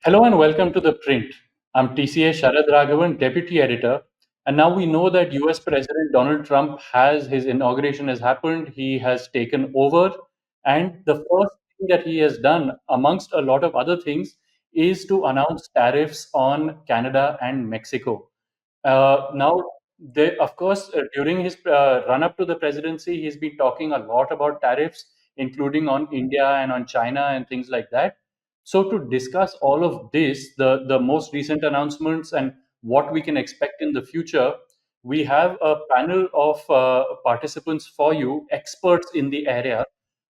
Hello and welcome to ThePrint. I'm TCA Sharad Raghavan, Deputy Editor. And now we know that US President Donald Trump his inauguration has happened. He has taken over. And the first thing that he has done, amongst a lot of other things, is to announce tariffs on Canada and Mexico. Now, of course, during his run up to the presidency, he's been talking a lot about tariffs, including on India and on China and things like that. So, to discuss all of this, the most recent announcements and what we can expect in the future, we have a panel of participants for you, experts in the area.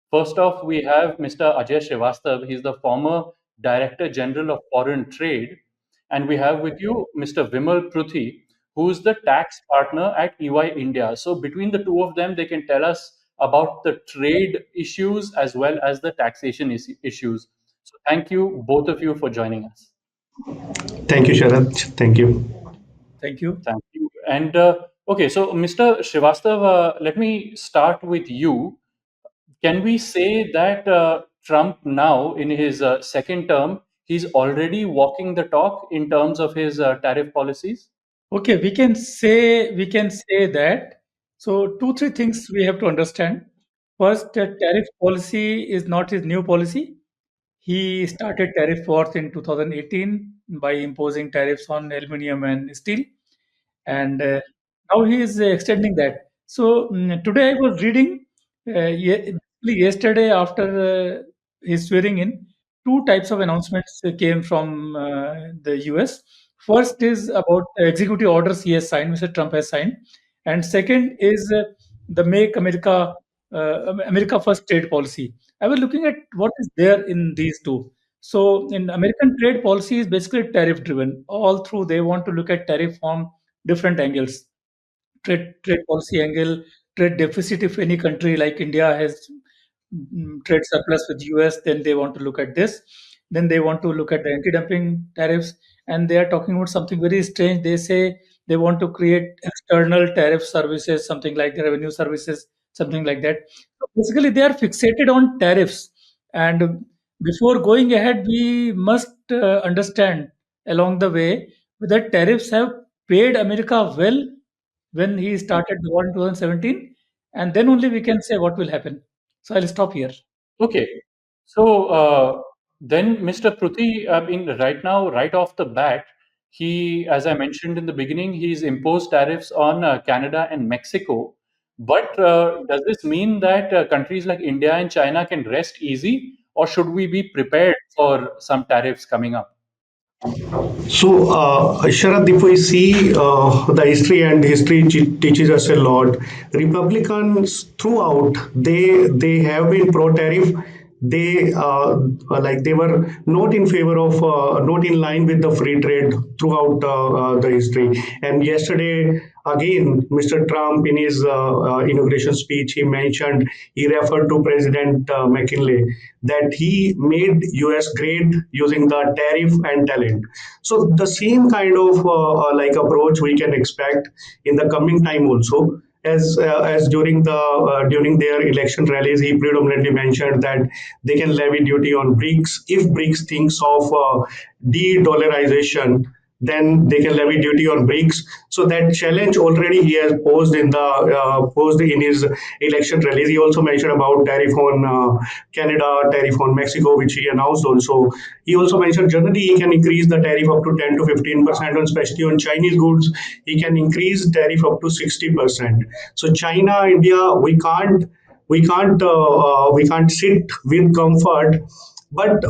First off, we have Mr. Ajay Srivastava. He's the former Director General of Foreign Trade. And we have with you Mr. Vimal Pruthi, who's the tax partner at EY India. So between the two of them, they can tell us about the trade issues as well as the taxation issues. So thank you, both of you, for joining us. Thank you, Sharad. Thank you. Thank you. Thank you. And okay, so Mr. Srivastava, let me start with you. Can we say that Trump now, in his second term, he's already walking the talk in terms of his tariff policies? Okay, we can say that. So two, three things we have to understand. First, tariff policy is not his new policy. He started tariff wars in 2018 by imposing tariffs on aluminum and steel, and now he is extending that. So today I was reading, basically yesterday after his swearing in, two types of announcements came from the US. First is about executive orders he has signed, Mr. Trump has signed, and second is the Make America America First trade policy. I was looking at what is there in these two. So in American trade policy is basically tariff driven. All through they want to look at tariff from different angles. Trade policy angle, trade deficit. If any country like India has trade surplus with US, then they want to look at this. Then they want to look at the anti-dumping tariffs, and they are talking about something very strange. They say they want to create external tariff services, something like the revenue services, something like that. So basically, they are fixated on tariffs. And before going ahead, we must understand along the way that tariffs have paid America well when he started the war in 2017, and then only we can say what will happen. So I'll stop here. Okay. So then, Mr. Pruthi, I mean, right now, right off the bat, as I mentioned in the beginning, he's imposed tariffs on Canada and Mexico. But does this mean that countries like India and China can rest easy, or should we be prepared for some tariffs coming up? So, Sharad, if we see the history, and history teaches us a lot. Republicans throughout, they have been pro-tariff. They like they were not in favor of, not in line with the free trade throughout the history. And yesterday, again, Mr. Trump in his inauguration speech, he referred to President McKinley that he made US great using the tariff and talent. So the same kind of like approach we can expect in the coming time also. As during their election rallies, he predominantly mentioned that they can levy duty on BRICS if BRICS thinks of de-dollarization, then they can levy duty on BRICS. So that challenge already he has posed in his election rallies. He also mentioned about tariff on Canada, tariff on Mexico, which he announced also. He also mentioned generally he can increase the tariff up to 10 to 15%, on especially on Chinese goods. He can increase tariff up to 60%. So China, India, we can't sit with comfort. But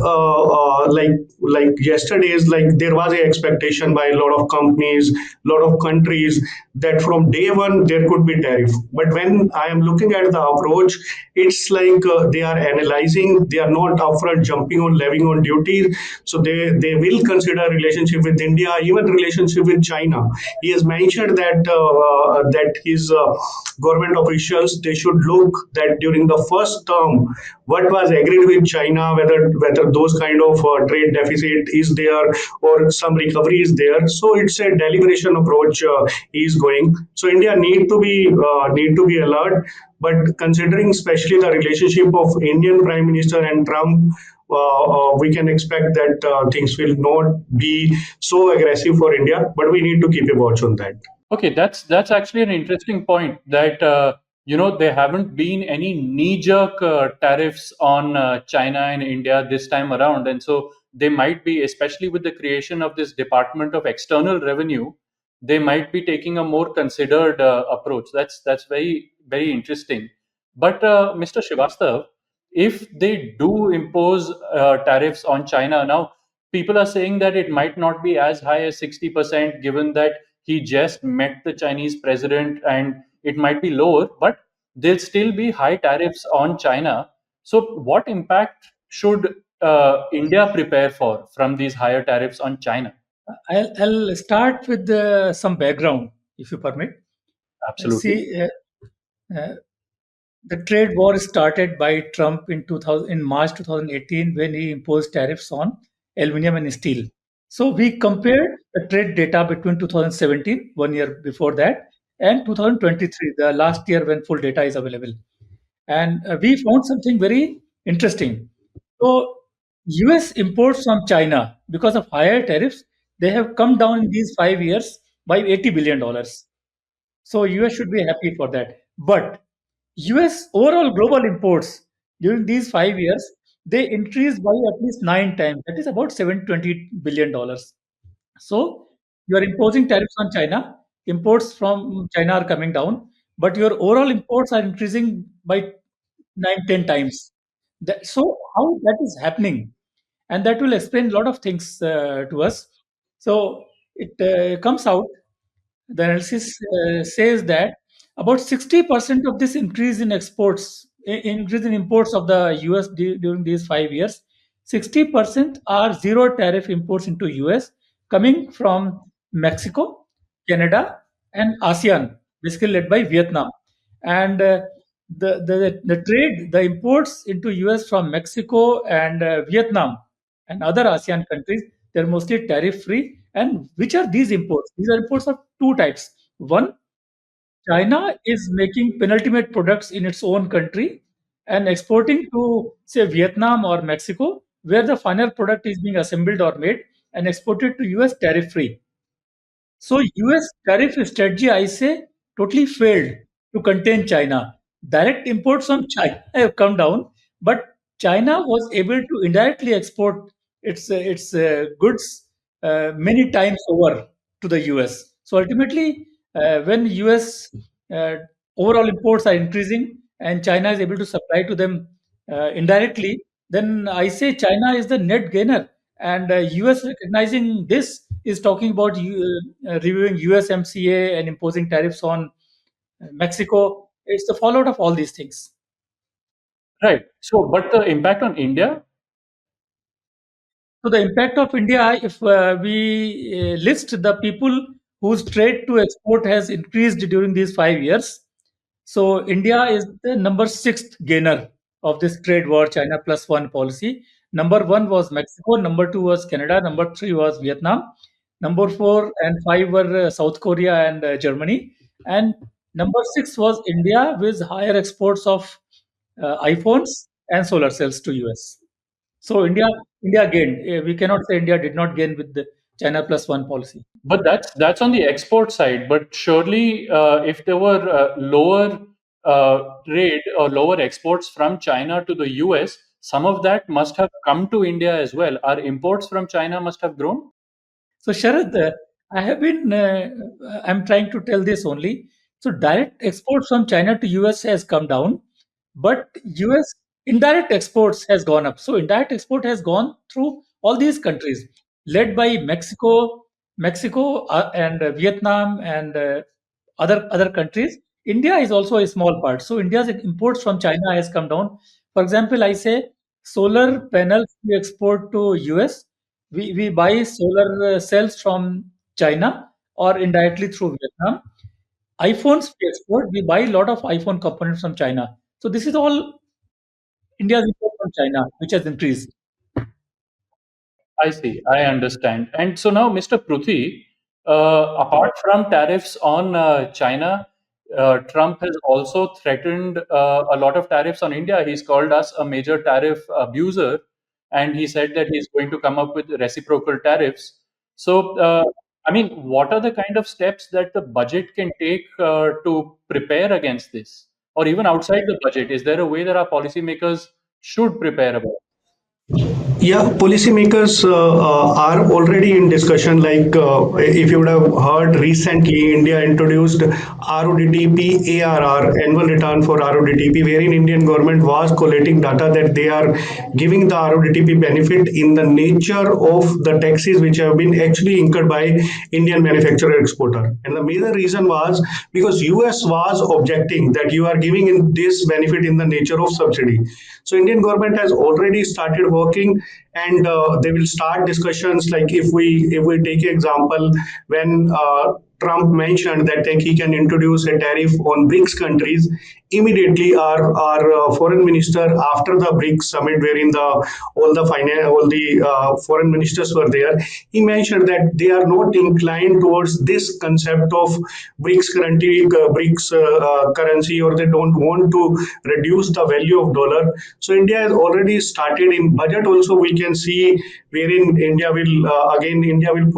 like yesterday's, like there was a expectation by a lot of companies, lot of countries, that from day one there could be tariff. But when I am looking at the approach, it's like they are analyzing. They are not upfront jumping on levying on duties. So they will consider relationship with India, even relationship with China. He has mentioned that his government officials, they should look that during the first term what was agreed with China, whether those kind of trade deficit is there or some recovery is there. So it's a deliberation approach is going. So India need to be alert. But considering especially the relationship of Indian Prime Minister and Trump, we can expect that things will not be so aggressive for India, but we need to keep a watch on that. Okay, that's actually an interesting point that there haven't been any knee-jerk tariffs on China and India this time around, and so they might be, especially with the creation of this Department of External Revenue, they might be taking a more considered approach. That's very very interesting. But Mr. Srivastav, if they do impose tariffs on China now, people are saying that it might not be as high as 60%, given that he just met the Chinese president, and it might be lower, but there'll still be high tariffs on China. So, what impact should India prepare for from these higher tariffs on China? I'll start with some background, if you permit. Absolutely. See, uh, the trade war started by Trump in 2000, in March 2018 when he imposed tariffs on aluminum and steel. So we compared the trade data between 2017, 1 year before that, and 2023, the last year when full data is available. And we found something very interesting. So US imports from China, because of higher tariffs, they have come down in these 5 years by $80 billion. So US should be happy for that. But US overall global imports during these 5 years, they increased by at least 9 times. That is about $720 billion. So you are imposing tariffs on China. Imports from China are coming down, but your overall imports are increasing by 9, 10 times. So how that is happening, and that will explain a lot of things to us. So it comes out, the analysis says that about 60% of this increase in exports, increase in imports of the US during these 5 years, 60% are zero tariff imports into US coming from Mexico, Canada, and ASEAN, basically led by Vietnam. And the trade, the imports into US from Mexico and Vietnam and other ASEAN countries, they're mostly tariff free. And which are these imports? These are imports of two types. One, China is making penultimate products in its own country and exporting to, say, Vietnam or Mexico, where the final product is being assembled or made and exported to US tariff free. So US tariff strategy, I say, totally failed to contain China. Direct imports from China have come down, but China was able to indirectly export its goods many times over to the US. So ultimately, when US uh, overall imports are increasing and China is able to supply to them indirectly, then I say China is the net gainer. And US recognizing this is talking about reviewing USMCA and imposing tariffs on Mexico. It's the fallout of all these things. Right. So, but the impact on India. So the impact of India, if we list the people whose trade to export has increased during these 5 years, so India is the number sixth gainer of this trade war, China plus one policy. Number one was Mexico, number two was Canada, number three was Vietnam, number four and five were South Korea and Germany, and number six was India with higher exports of iPhones and solar cells to US. So India gained. We cannot say India did not gain with the China plus one policy. But that's on the export side. But surely, if there were lower trade or lower exports from China to the US, some of that must have come to India as well. Our imports from China must have grown. So Sharad, I have been, I'm trying to tell this only. So direct exports from China to US has come down, but US indirect exports has gone up. So indirect export has gone through all these countries, led by Mexico and Vietnam and other countries. India is also a small part. So India's imports from China has come down. For example, I say solar panels we export to US, we buy solar cells from China or indirectly through Vietnam. iPhones we export, we buy a lot of iPhone components from China. So this is all India's import from China, which has increased. I see. I understand. And so now, Mr. Pruthi, apart from tariffs on China, Trump has also threatened a lot of tariffs on India. He's called us a major tariff abuser. and he said that he's going to come up with reciprocal tariffs. So, I mean, what are the kind of steps that the budget can take to prepare against this? Or even outside the budget, is there a way that our policymakers should prepare about? Yeah, policymakers are already in discussion. Like, if you would have heard recently, India introduced RODTP ARR, annual return for RODTP, wherein Indian government was collating data that they are giving the RODTP benefit in the nature of the taxes which have been actually incurred by Indian manufacturer exporter. And the major reason was because US was objecting that you are giving in this benefit in the nature of subsidy. So Indian government has already started working, and they will start discussions. Like, if we take example, when Trump mentioned that he can introduce a tariff on BRICS countries, immediately our foreign minister, after the BRICS summit, wherein all the foreign ministers were there, he mentioned that they are not inclined towards this concept of BRICS currency, or they don't want to reduce the value of dollar. So India has already started in budget. Also, we can see wherein India will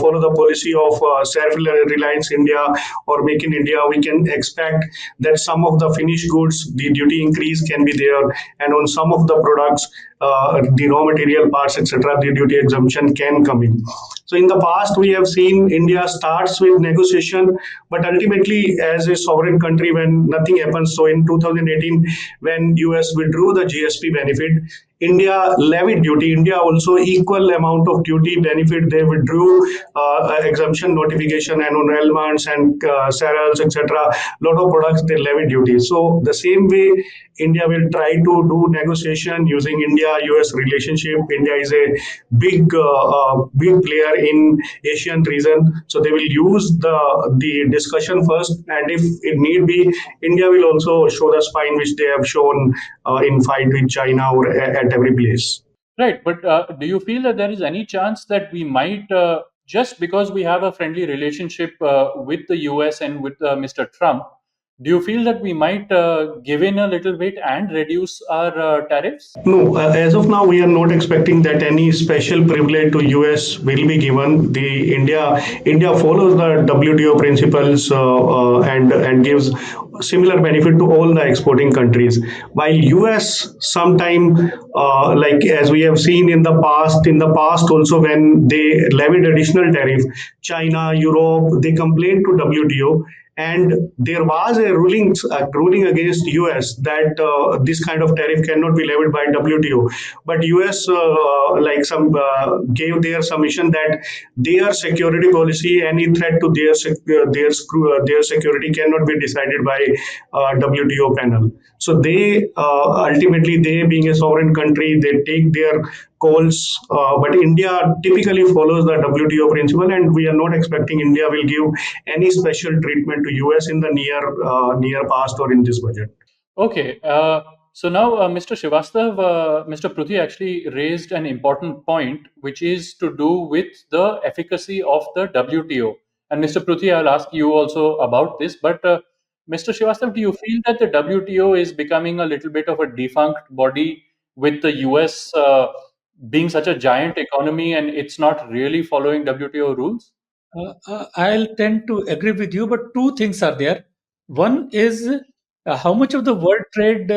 follow the policy of self-reliance India or Make in India. We can expect that some of the finished goods, the duty increase can be there, and on some of the products, the raw material parts, etc., the duty exemption can come in. So in the past, we have seen India starts with negotiation, but ultimately, as a sovereign country, when nothing happens. So in 2018, when US withdrew the GSP benefit, India levied duty. India also equal amount of duty benefit. They withdrew exemption notification, and on almonds and cereals, etc. Lot of products they levied duty. So the same way, India will try to do negotiation using India-US relationship. India is a big player in Asian region, so they will use the discussion first, and if it need be, India will also show the spine which they have shown in fight with China or at every place. Right, but do you feel that there is any chance that we might, just because we have a friendly relationship with the US and with Mr. Trump, do you feel that we might give in a little bit and reduce our tariffs? No, as of now, we are not expecting that any special privilege to US will be given. The India follows the WTO principles, and gives similar benefit to all the exporting countries. While US sometime, like as we have seen in the past also, when they levied additional tariff, China, Europe, they complained to WTO, and there was a ruling against US that this kind of tariff cannot be levied by WTO. But US, gave their submission that their security policy, any threat to their security cannot be decided by WTO panel. So they, ultimately, they being a sovereign country, they take their calls. But India typically follows the WTO principle, and we are not expecting India will give any special treatment to US in the near past or in this budget. Okay, so now Mr. Srivastav, Mr. Pruthi actually raised an important point, which is to do with the efficacy of the WTO. And Mr. Pruthi, I'll ask you also about this. But Mr. Srivastav, do you feel that the WTO is becoming a little bit of a defunct body with the US being such a giant economy and it's not really following WTO rules? I'll tend to agree with you, but two things are there. One is how much of the world trade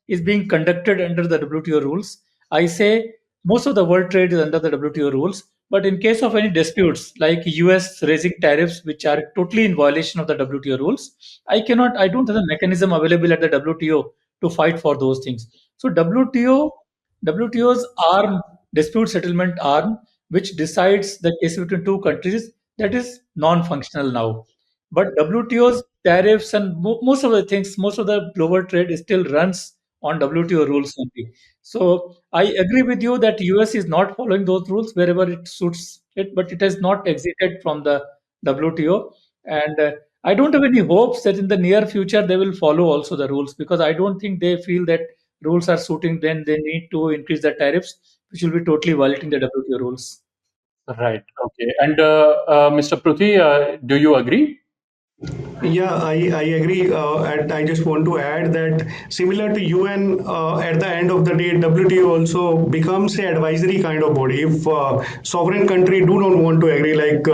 is being conducted under the WTO rules. I say most of the world trade is under the WTO rules, but in case of any disputes like US raising tariffs which are totally in violation of the WTO rules, I don't have a mechanism available at the WTO to fight for those things. So WTO's arm, dispute settlement arm, which decides the case between two countries, that is non-functional now. But WTO's tariffs and most of the things, most of the global trade still runs on WTO rules only. So I agree with you that US is not following those rules wherever it suits it, but it has not exited from the WTO. And I don't have any hopes that in the near future they will follow also the rules, because I don't think they feel that rules are suiting. Then they need to increase the tariffs, which will be totally violating the WTO rules. Right. Okay. And Mr. Pruthi, do you agree? Yeah, I agree. And I just want to add that similar to UN, at the end of the day, WTO also becomes a advisory kind of body. If sovereign country do not want to agree, like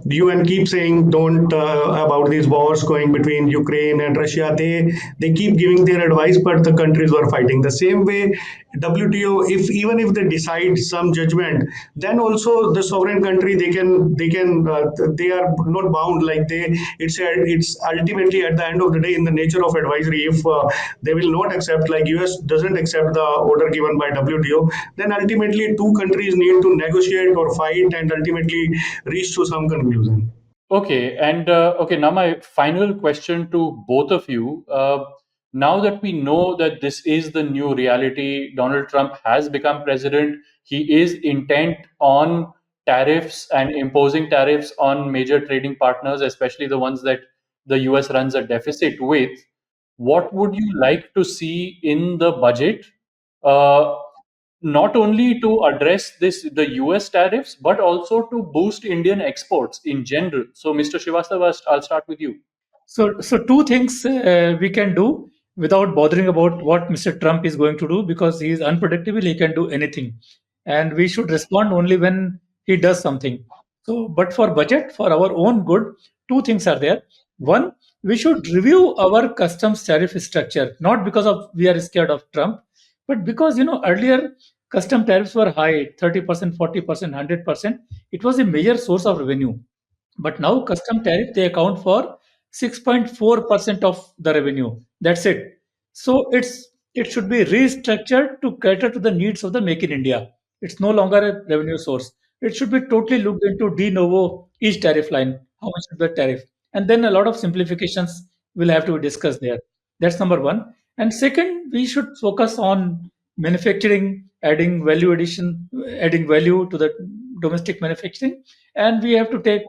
UN keeps saying, don't about these wars going between Ukraine and Russia, they keep giving their advice, but the countries were fighting. The same way, WTO, if even if they decide some judgment, then also the sovereign country they are not bound, like it's ultimately at the end of the day in the nature of advisory. If they will not accept, like US doesn't accept the order given by WTO, then ultimately two countries need to negotiate or fight and ultimately reach to some conclusion. Okay, and okay, now my final question to both of you. Now that we know that this is the new reality, Donald Trump has become president. He is intent on tariffs and imposing tariffs on major trading partners, especially the ones that the US runs a deficit with. What would you like to see in the budget? Uh, Not only to address the US tariffs, but also to boost Indian exports in general. So, Mr. Srivastava, I'll start with you. So two things we can do without bothering about what Mr. Trump is going to do, because he is unpredictable. He can do anything, and we should respond only when he does something. So, but for budget, for our own good, two things are there. One, we should review our customs tariff structure, not because of we are scared of Trump, but because earlier custom tariffs were high, 30%, 40%, 100%. It was a major source of revenue, but now custom tariff they account for 6.4% of the revenue. That's it. So it should be restructured to cater to the needs of the Make in India. It's no longer a revenue source. It should be totally looked into de novo each tariff line. How much is the tariff? And then a lot of simplifications will have to be discussed there. That's number one. And second, we should focus on manufacturing, adding value to the domestic manufacturing, and we have to take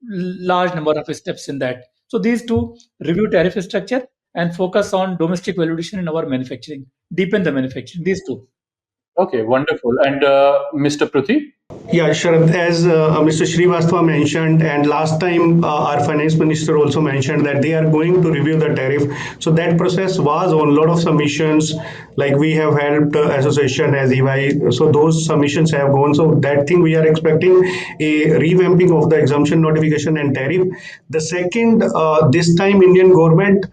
large number of steps in that. So these two, review tariff structure and focus on domestic valuation in our manufacturing, deepen the manufacturing. These two. Okay, wonderful. And Mr. Pruthi? Yeah, Sharad, as Mr. Srivastava mentioned, and last time our finance minister also mentioned that they are going to review the tariff. So that process was on a lot of submissions, like we have helped association as EY. So those submissions have gone. So that thing we are expecting a revamping of the exemption notification and tariff. The second, this time Indian government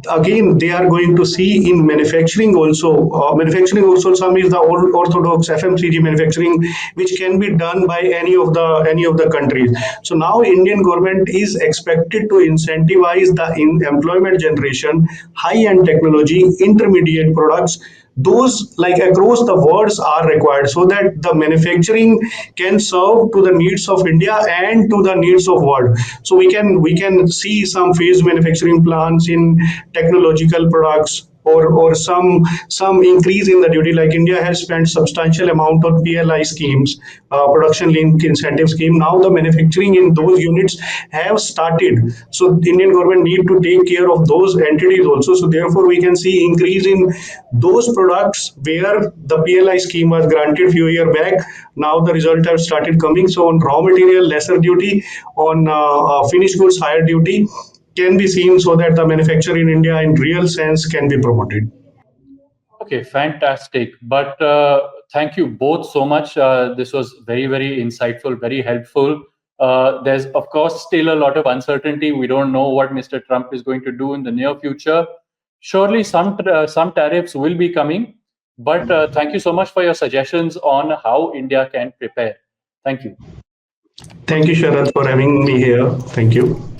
again they are going to see in manufacturing also. Manufacturing also some is the old orthodox FMCG manufacturing, which can be done by any of the countries. So now Indian government is expected to incentivize the employment generation, high end technology, intermediate products, those like across the worlds are required, so that the manufacturing can serve to the needs of India and to the needs of world. So we can see some phased manufacturing plants in technological products, or some increase in the duty, like India has spent substantial amount on PLI schemes, production linked incentive scheme. Now the manufacturing in those units have started, so Indian government need to take care of those entities also. So therefore we can see increase in those products where the PLI scheme was granted few years back. Now the result have started coming. So on raw material lesser duty, on finished goods higher duty can be seen, so that the manufacture in India in real sense can be promoted. Okay, fantastic. But thank you both so much. This was very, very insightful, very helpful. There's, of course, still a lot of uncertainty. We don't know what Mr. Trump is going to do in the near future. Surely some tariffs will be coming. But thank you so much for your suggestions on how India can prepare. Thank you. Thank you, Sharad, for having me here. Thank you.